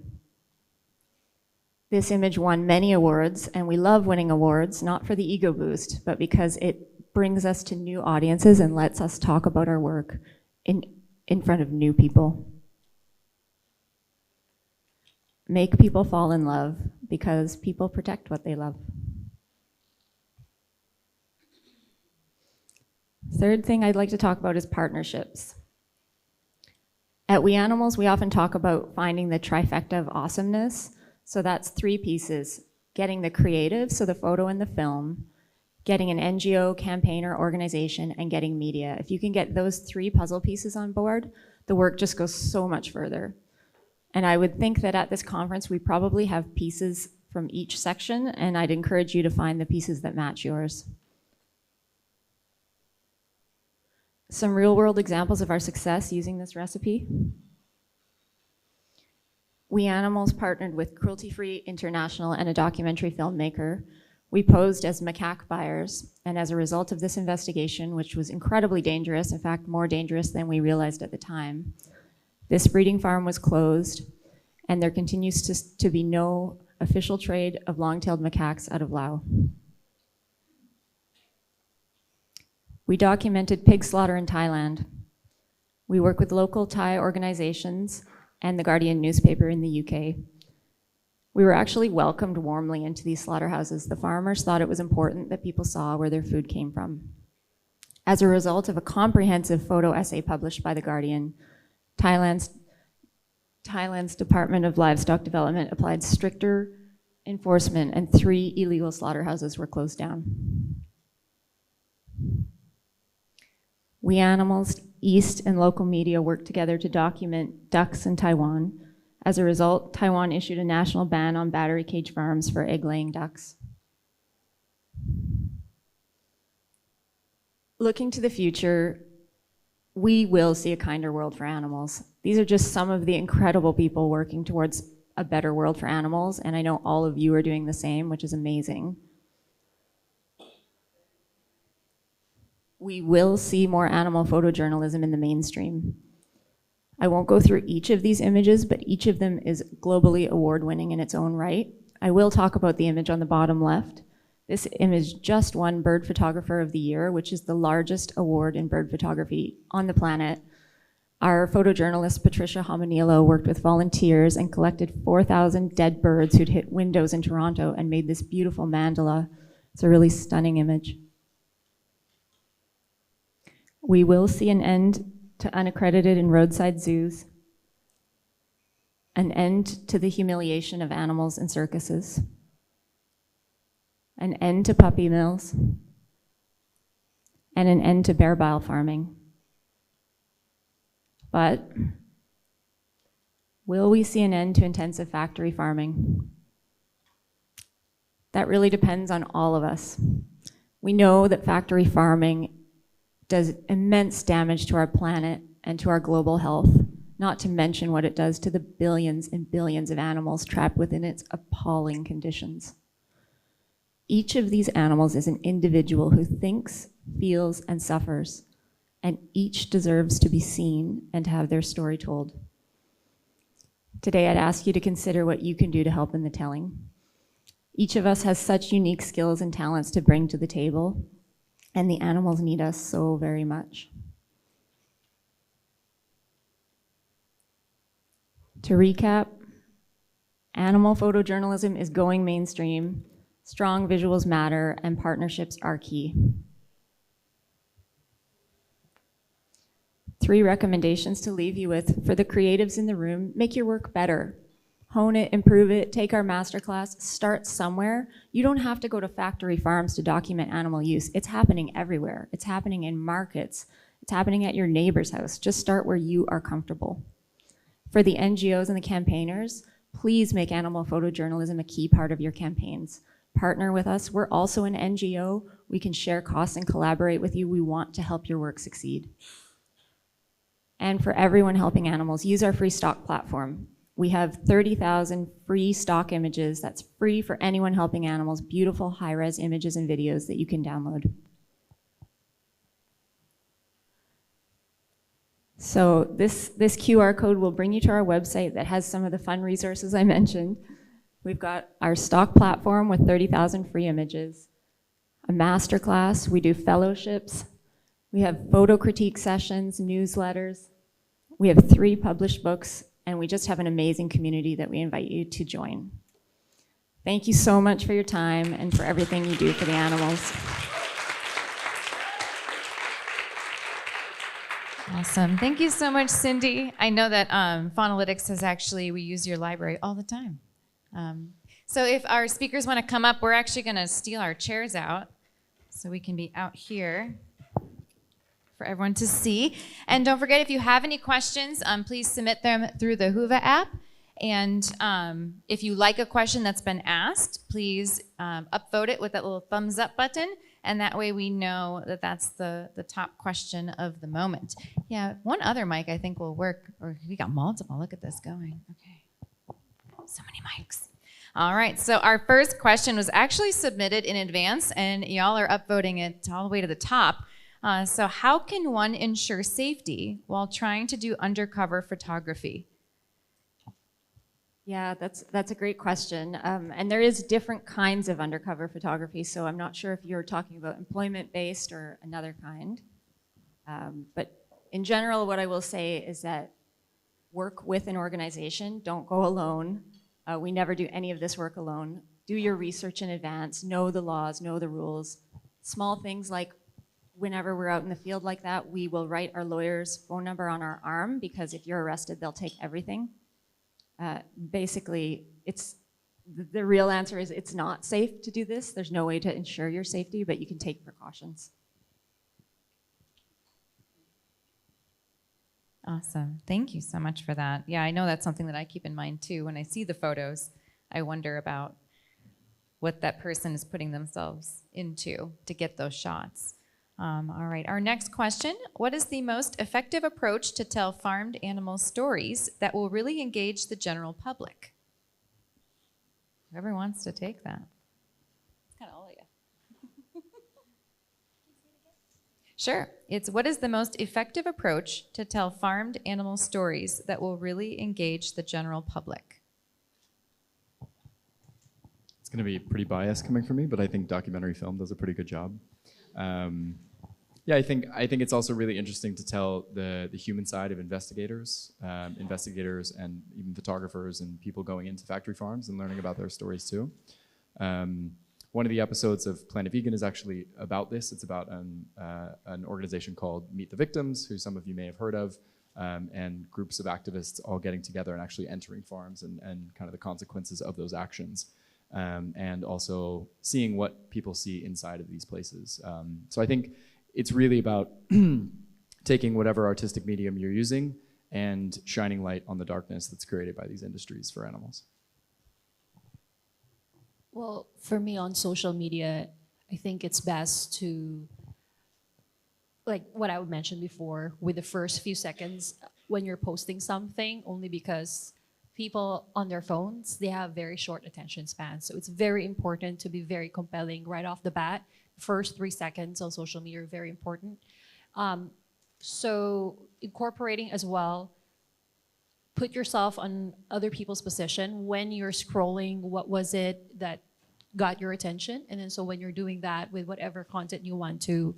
This image won many awards, and we love winning awards, not for the ego boost, but because it brings us to new audiences and lets us talk about our work in front of new people. Make people fall in love, because people protect what they love. Third thing I'd like to talk about is partnerships. At We Animals, we often talk about finding the trifecta of awesomeness. So that's 3 pieces: getting the creative, so the photo and the film, getting an NGO, campaign, or organization, and getting media. If you can get those 3 puzzle pieces on board, the work just goes so much further. And I would think that at this conference, we probably have pieces from each section, and I'd encourage you to find the pieces that match yours. Some real-world examples of our success using this recipe. We Animals partnered with Cruelty Free International and a documentary filmmaker. We posed as macaque buyers, and as a result of this investigation, which was incredibly dangerous, in fact, more dangerous than we realized at the time, this breeding farm was closed, and there continues to be no official trade of long-tailed macaques out of Laos. We documented pig slaughter in Thailand. We work with local Thai organizations and the Guardian newspaper in the UK. We were actually welcomed warmly into these slaughterhouses. The farmers thought it was important that people saw where their food came from. As a result of a comprehensive photo essay published by the Guardian, Thailand's Department of Livestock Development applied stricter enforcement, and 3 illegal slaughterhouses were closed down. We Animals, East, and local media worked together to document ducks in Taiwan. As a result, Taiwan issued a national ban on battery cage farms for egg-laying ducks. Looking to the future, we will see a kinder world for animals. These are just some of the incredible people working towards a better world for animals, and I know all of you are doing the same, which is amazing. We will see more animal photojournalism in the mainstream. I won't go through each of these images, but each of them is globally award-winning in its own right. I will talk about the image on the bottom left. This image just won Bird Photographer of the Year, which is the largest award in bird photography on the planet. Our photojournalist, Patricia Homanilo, worked with volunteers and collected 4,000 dead birds who'd hit windows in Toronto and made this beautiful mandala. It's a really stunning image. We will see an end to unaccredited and roadside zoos, an end to the humiliation of animals in circuses, an end to puppy mills, and an end to bear bile farming. But will we see an end to intensive factory farming? That really depends on all of us. We know that factory farming does immense damage to our planet and to our global health, not to mention what it does to the billions and billions of animals trapped within its appalling conditions. Each of these animals is an individual who thinks, feels, and suffers, and each deserves to be seen and to have their story told. Today, I'd ask you to consider what you can do to help in the telling. Each of us has such unique skills and talents to bring to the table, and the animals need us so very much. To recap, animal photojournalism is going mainstream, strong visuals matter, and partnerships are key. 3 recommendations to leave you with. For the creatives in the room, make your work better. Hone it, improve it, take our masterclass, start somewhere. You don't have to go to factory farms to document animal use. It's happening everywhere. It's happening in markets. It's happening at your neighbor's house. Just start where you are comfortable. For the NGOs and the campaigners, please make animal photojournalism a key part of your campaigns. partner with us. We're also an NGO. We can share costs and collaborate with you. We want to help your work succeed. And for everyone helping animals, use our free stock platform. We have 30,000 free stock images that's free for anyone helping animals, beautiful high-res images and videos that you can download. So this QR code will bring you to our website that has some of the fun resources I mentioned. We've got our stock platform with 30,000 free images, a masterclass, we do fellowships, we have photo critique sessions, newsletters, we have 3 published books, and we just have an amazing community that we invite you to join. Thank you so much for your time and for everything you do for the animals. Awesome. Thank you so much, Cindy. I know that Faunalytics has actually, we use your library all the time. So if our speakers want to come up, we're actually going to steal our chairs out so we can be out here for everyone to see. And don't forget, if you have any questions, please submit them through the Whova app. And if you like a question that's been asked, please upvote it with that little thumbs up button. And that way we know that that's the top question of the moment. Yeah, one other mic I think will work. Or we got multiple. Look at this going. Okay. So many mics. All right, so our first question was actually submitted in advance, and y'all are upvoting it all the way to the top. So how can one ensure safety while trying to do undercover photography? Yeah, that's a great question. And there is different kinds of undercover photography, so I'm not sure if you're talking about employment-based or another kind. But in general, what I will say is that work with an organization, don't go alone. We never do any of this work alone. Do your research in advance, know the laws, know the rules. Small things like whenever we're out in the field like that, we will write our lawyer's phone number on our arm, because if you're arrested, they'll take everything. Basically, the real answer is it's not safe to do this. There's no way to ensure your safety, but you can take precautions. Awesome. Thank you so much for that. Yeah, I know that's something that I keep in mind too. When I see the photos, I wonder about what that person is putting themselves into to get those shots. All right, our next question. What is the most effective approach to tell farmed animal stories that will really engage the general public? Whoever wants to take that. It's kind of all of you. Sure. It's what is the most effective approach to tell farmed animal stories that will really engage the general public? It's going to be pretty biased coming from me, but I think documentary film does a pretty good job. Yeah, I think it's also really interesting to tell the human side of investigators and even photographers and people going into factory farms and learning about their stories too. One of the episodes of Planet Vegan is actually about this. It's about an organization called Meet the Victims, who some of you may have heard of, and groups of activists all getting together and actually entering farms and kind of the consequences of those actions. And also seeing what people see inside of these places. So I think it's really about taking whatever artistic medium you're using and shining light on the darkness that's created by these industries for animals. Well, for me on social media, I think it's best to, like what I would mention before, with the first few seconds when you're posting something, only because people on their phones, they have very short attention spans. So it's very important to be very compelling right off the bat. First 3 seconds on social media are very important. So incorporating as well, put yourself on other people's position when you're scrolling. What was it that got your attention? And then so when you're doing that with whatever content you want to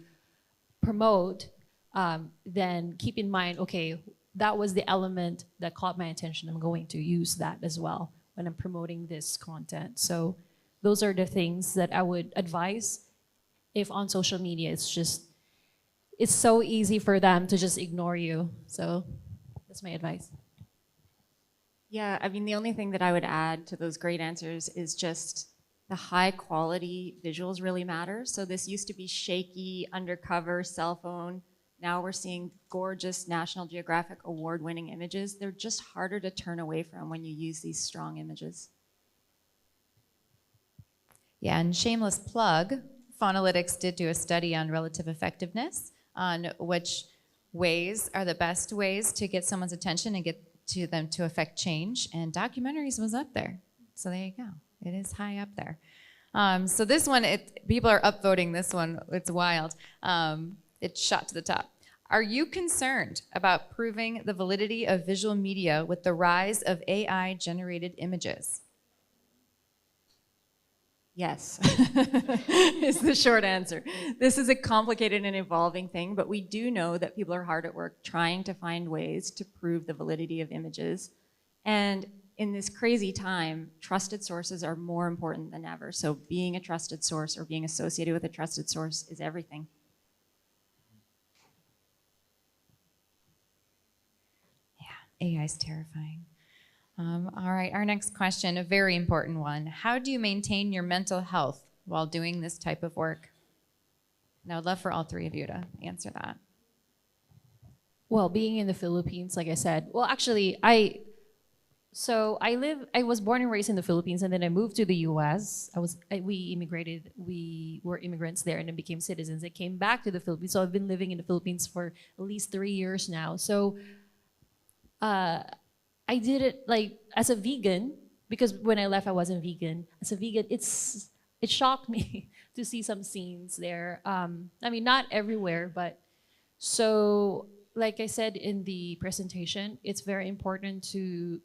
promote, then keep in mind, okay, that was the element that caught my attention. I'm going to use that as well when I'm promoting this content. So those are the things that I would advise. If on social media, it's so easy for them to just ignore you. So that's my advice. Yeah, I mean, the only thing that I would add to those great answers is just the high quality visuals really matter. So this used to be shaky, undercover, cell phone. Now we're seeing gorgeous National Geographic award-winning images. They're just harder to turn away from when you use these strong images. Yeah, and shameless plug, Faunalytics did do a study on relative effectiveness on which ways are the best ways to get someone's attention and get to them to affect change, and documentaries was up there. So there you go. It is high up there. So this one, people are upvoting this one. It's wild. It shot to the top. Are you concerned about proving the validity of visual media with the rise of AI-generated images? Yes, is the short answer. This is a complicated and evolving thing, but we do know that people are hard at work trying to find ways to prove the validity of images. And in this crazy time, trusted sources are more important than ever. So being a trusted source or being associated with a trusted source is everything. Yeah, AI is terrifying. All right, our next question, a very important one. How do you maintain your mental health while doing this type of work? And I would love for all three of you to answer that. Well, being in the Philippines, like I said, well, actually, I was born and raised in the Philippines, and then I moved to the US. We immigrated, we were immigrants there and then became citizens. I came back to the Philippines, so I've been living in the Philippines for at least 3 years now. So I did it like as a vegan, because when I left, I wasn't vegan. As a vegan, it shocked me to see some scenes there. I mean, not everywhere, but so like I said in the presentation, it's very important to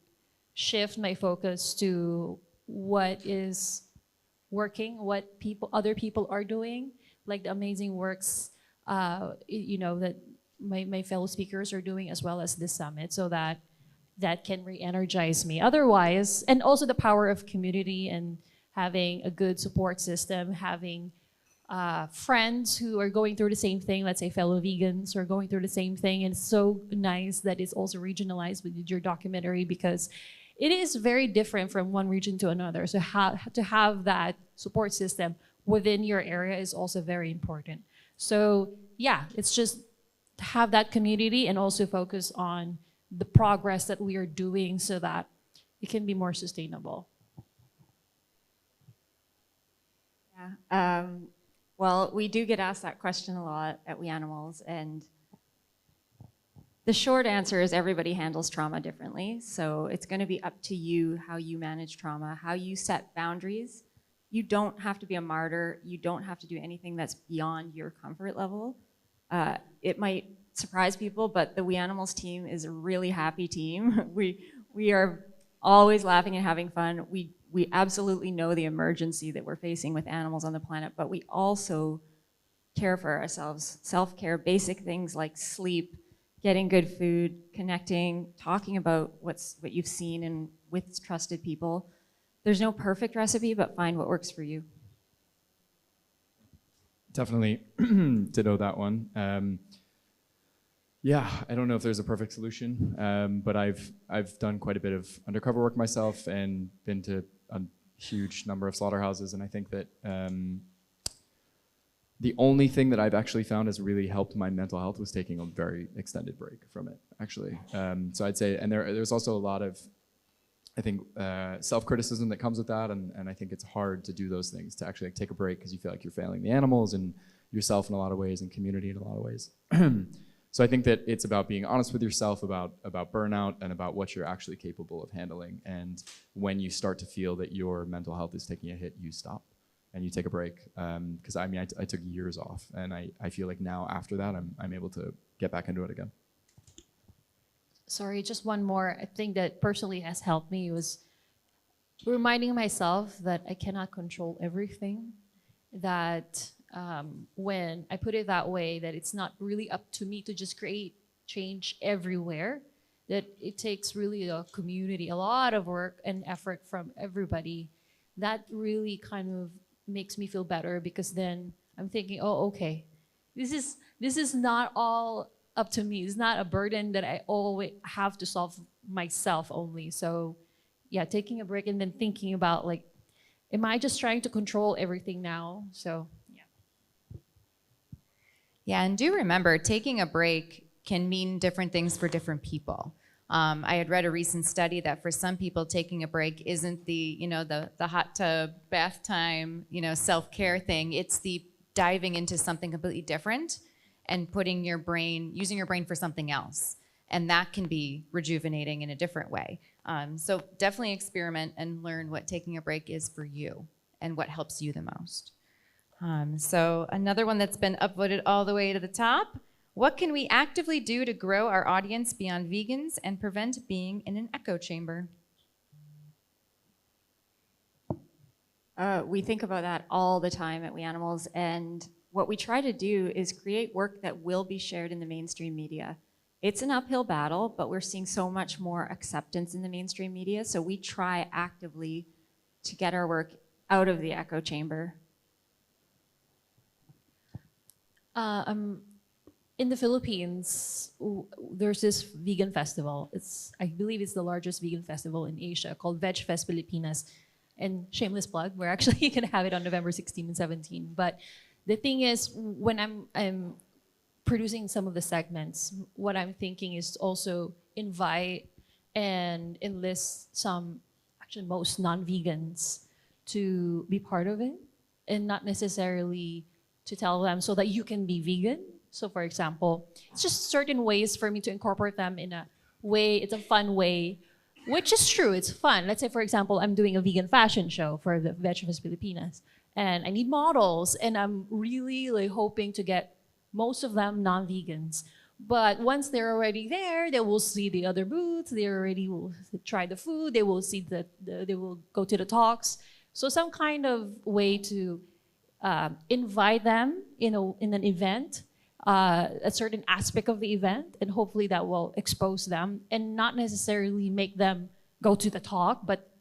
shift my focus to what is working, what other people are doing, like the amazing works, that my fellow speakers are doing, as well as this summit, so that can re-energize me. Otherwise, and also the power of community and having a good support system, having friends who are going through the same thing, let's say fellow vegans who are going through the same thing. And it's so nice that it's also regionalized with your documentary, because it is very different from one region to another. So to have that support system within your area is also very important. So yeah, it's just to have that community and also focus on the progress that we are doing so that it can be more sustainable. Yeah. Well, we do get asked that question a lot at We Animals, and the short answer is everybody handles trauma differently. So it's going to be up to you how you manage trauma, how you set boundaries. You don't have to be a martyr. You don't have to do anything that's beyond your comfort level. It might surprise people, but the We Animals team is a really happy team. We are always laughing and having fun. We absolutely know the emergency that we're facing with animals on the planet, but we also care for ourselves. Self-care, basic things like sleep, getting good food, connecting, talking about what you've seen and with trusted people. There's no perfect recipe, but find what works for you. Definitely ditto that one. Yeah, I don't know if there's a perfect solution, but I've done quite a bit of undercover work myself and been to a huge number of slaughterhouses, and I think that the only thing that I've actually found has really helped my mental health was taking a very extended break from it, actually. So I'd say, and there's also a lot of, I think, self-criticism that comes with that, and I think it's hard to do those things, to actually take a break because you feel like you're failing the animals and yourself in a lot of ways and community in a lot of ways. So I think that it's about being honest with yourself about burnout and about what you're actually capable of handling. And when you start to feel that your mental health is taking a hit, you stop and you take a break. Because I mean, I took years off, and I feel like now after that, I'm able to get back into it again. Sorry, just one more. I think that personally has helped me was reminding myself that I cannot control everything, that when I put it that way, that it's not really up to me to just create change everywhere, that it takes really a community, a lot of work and effort from everybody. That really kind of makes me feel better, because then I'm thinking, oh, okay, this is not all up to me. It's not a burden that I always have to solve myself only. So yeah, taking a break and then thinking about, like, am I just trying to control everything now? So yeah, and do remember, taking a break can mean different things for different people. I had read a recent study that for some people, taking a break isn't the, the hot tub, bath time, self-care thing. It's the diving into something completely different and using your brain for something else. And that can be rejuvenating in a different way. So definitely experiment and learn what taking a break is for you and what helps you the most. So another one that's been upvoted all the way to the top. What can we actively do to grow our audience beyond vegans and prevent being in an echo chamber? We think about that all the time at We Animals, and what we try to do is create work that will be shared in the mainstream media. It's an uphill battle, but we're seeing so much more acceptance in the mainstream media, so we try actively to get our work out of the echo chamber. In the Philippines, there's this vegan festival. I believe it's the largest vegan festival in Asia, called Veg Fest Pilipinas. And shameless plug, we're actually gonna have it on November 16 and 17. But the thing is, when I'm producing some of the segments, what I'm thinking is also invite and enlist most non-vegans to be part of it, and not necessarily to tell them so that you can be vegan. So for example, it's just certain ways for me to incorporate them in a way, it's a fun way, which is true, it's fun. Let's say, for example, I'm doing a vegan fashion show for the Veg Fest Pilipinas, and I need models, and I'm really hoping to get most of them non-vegans. But once they're already there, they will see the other booths, they already will try the food, they will see they will go to the talks. So some kind of way to invite them in an event, a certain aspect of the event, and hopefully that will expose them and not necessarily make them go to the talk, but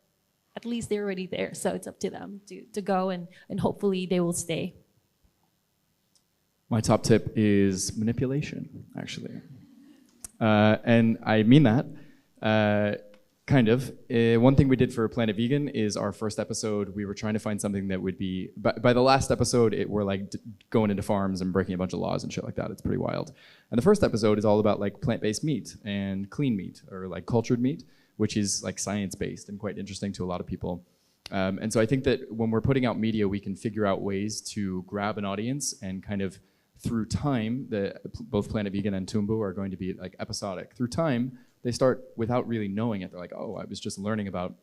at least they're already there. So it's up to them to go, and hopefully they will stay. My top tip is manipulation, actually. And I mean that, kind of. One thing we did for Planet Vegan is our first episode, we were trying to find something that would be, by the last episode, we're like going into farms and breaking a bunch of laws and shit like that. It's pretty wild. And the first episode is all about like plant-based meat and clean meat, or like cultured meat, which is like science-based and quite interesting to a lot of people. And so I think that when we're putting out media, we can figure out ways to grab an audience and kind of through time, both Planet Vegan and Tumbu are going to be like episodic. Through time, they start without really knowing it. They're like, oh, I was just learning about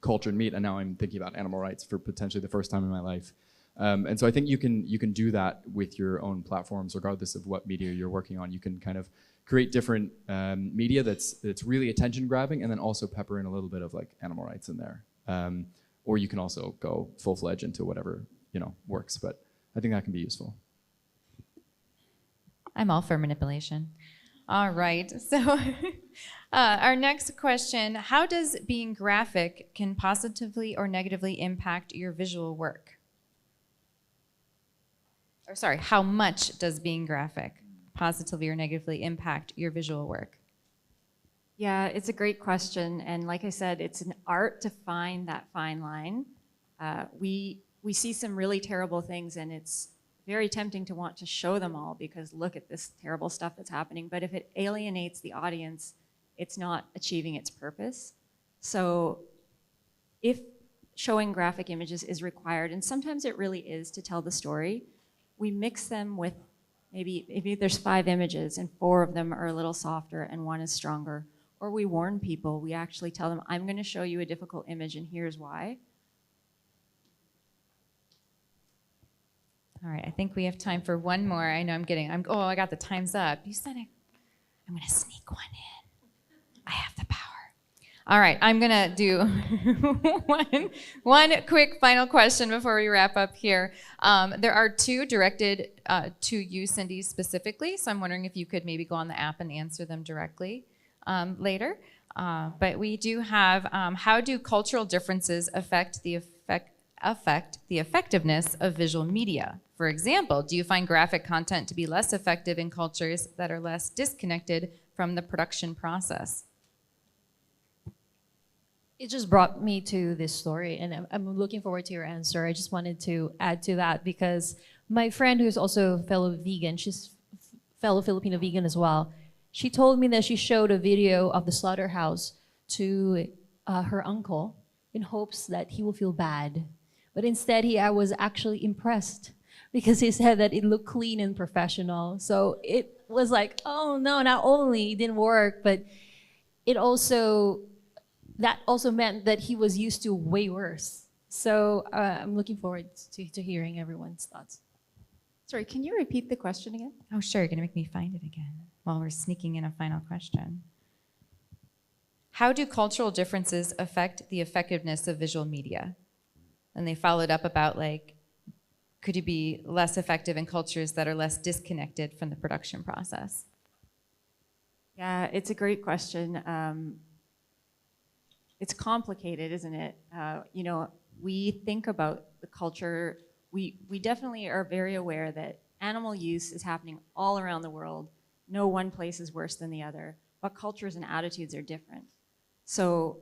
cultured meat, and now I'm thinking about animal rights for potentially the first time in my life. And so I think you can do that with your own platforms, regardless of what media you're working on. You can kind of create different media that's really attention grabbing, and then also pepper in a little bit of like animal rights in there. Or you can also go full-fledged into whatever works. But I think that can be useful. I'm all for manipulation. All right, so our next question, how does being graphic can positively or negatively impact your visual work? Or sorry, how much does being graphic positively or negatively impact your visual work? Yeah, it's a great question. And like I said, it's an art to find that fine line. We see some really terrible things, and it's very tempting to want to show them all because look at this terrible stuff that's happening. But if it alienates the audience, it's not achieving its purpose. So if showing graphic images is required, and sometimes it really is to tell the story, we mix them with maybe there's 5 images and 4 of them are a little softer and 1 is stronger. Or we warn people, we actually tell them, I'm gonna show you a difficult image and here's why. All right, I think we have time for one more. I know I got the time's up. You said I'm gonna sneak one in. I have the power. All right, I'm gonna do one quick final question before we wrap up here. There are 2 directed to you, Cindy, specifically, so I'm wondering if you could maybe go on the app and answer them directly later. But we do have, how do cultural differences affect the effectiveness of visual media? For example, do you find graphic content to be less effective in cultures that are less disconnected from the production process? It just brought me to this story, and I'm looking forward to your answer. I just wanted to add to that because my friend, who's also a fellow vegan, she's fellow Filipino vegan as well, She told me that she showed a video of the slaughterhouse to her uncle in hopes that he will feel bad. But instead, I was actually impressed because he said that it looked clean and professional. So it was like, oh no, not only it didn't work, but that also meant that he was used to way worse. So I'm looking forward to hearing everyone's thoughts. Sorry, can you repeat the question again? Oh, sure. You're going to make me find it again while we're sneaking in a final question. How do cultural differences affect the effectiveness of visual media? And they followed up about, like, could you be less effective in cultures that are less disconnected from the production process? Yeah, it's a great question. It's complicated, isn't it? You know, we think about the culture. We definitely are very aware that animal use is happening all around the world. No one place is worse than the other, but cultures and attitudes are different. So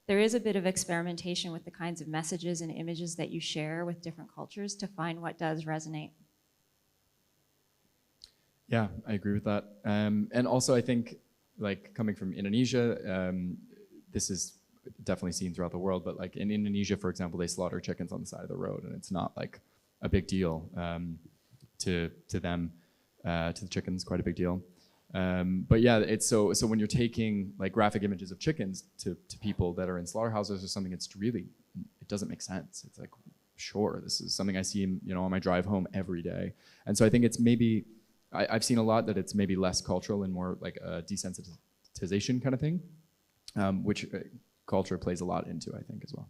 there is a bit of experimentation with the kinds of messages and images that you share with different cultures to find what does resonate. Yeah, I agree with that. And also I think, like, coming from Indonesia, this is definitely seen throughout the world, but like in Indonesia, for example, they slaughter chickens on the side of the road, and it's not like a big deal to them. To the chickens, quite a big deal. But yeah, it's so when you're taking like graphic images of chickens to people that are in slaughterhouses or something, it's really, it doesn't make sense. It's like, sure, this is something I see, you know, on my drive home every day. And so I think it's maybe, I've seen a lot that it's maybe less cultural and more like a desensitization kind of thing, which culture plays a lot into, I think, as well.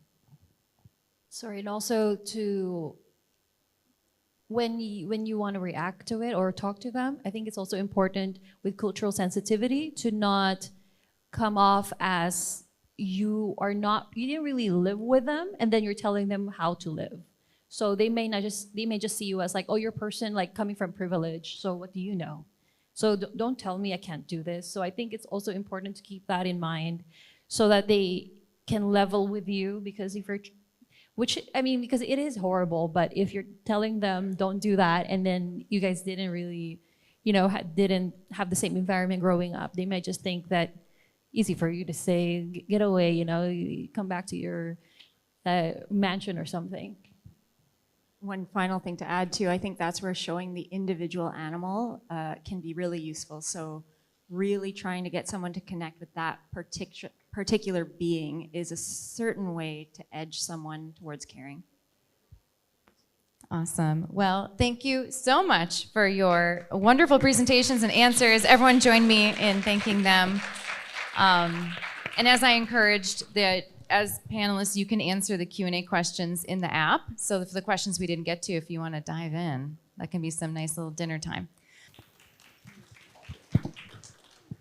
Sorry, and also to, when you want to react to it or talk to them, I think it's also important with cultural sensitivity to not come off as you didn't really live with them, and then you're telling them how to live. So they may just see you as like, oh, you're a person like coming from privilege, so what do you know? So don't tell me I can't do this. So I think it's also important to keep that in mind so that they can level with you, because if you're, because it is horrible, but if you're telling them don't do that, and then you guys didn't really, didn't have the same environment growing up, they might just think that easy for you to say, get away, come back to your mansion or something. One final thing to add too, I think that's where showing the individual animal can be really useful. So really trying to get someone to connect with that particular being is a certain way to edge someone towards caring. Awesome. Well, thank you so much for your wonderful presentations and answers. Everyone join me in thanking them. And as I encouraged, that as panelists, you can answer the Q&A questions in the app. So for the questions we didn't get to, if you want to dive in, that can be some nice little dinner time.